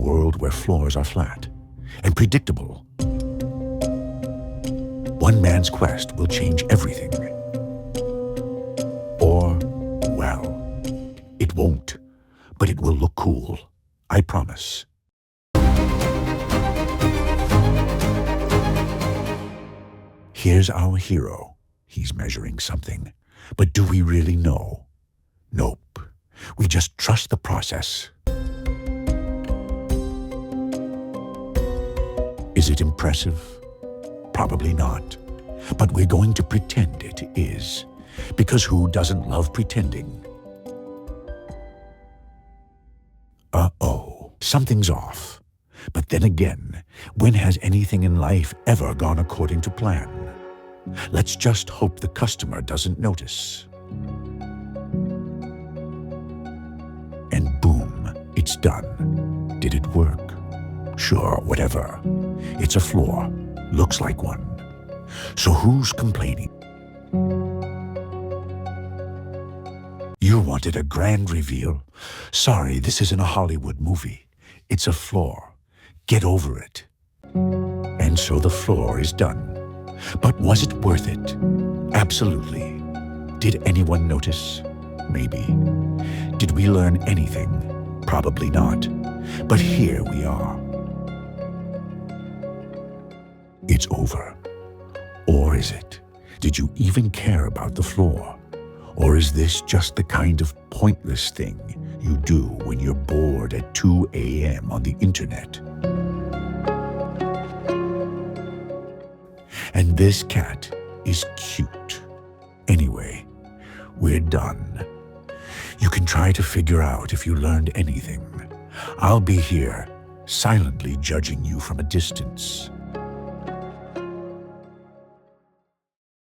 world where floors are flat and predictable. One man's quest will change everything. Or, well, it won't, but it will look cool. I promise. Here's our hero. He's measuring something. But do we really know? Nope. We just trust the process. Is it impressive? Probably not. But we're going to pretend it is. Because who doesn't love pretending? Uh-oh, something's off. But then again, when has anything in life ever gone according to plan? Let's just hope the customer doesn't notice. And boom, it's done. Did it work? Sure, whatever. It's a floor. Looks like one. So who's complaining? You wanted a grand reveal? Sorry, this isn't a Hollywood movie. It's a floor. Get over it. And so the floor is done. But was it worth it? Absolutely. Did anyone notice? Maybe. Did we learn anything? Probably not. But here we are. It's over. Or is it? Did you even care about the floor? Or is this just the kind of pointless thing you do when you're bored at 2 a.m. on the internet? And this cat is cute. Anyway, we're done. You can try to figure out if you learned anything. I'll be here, silently judging you from a distance.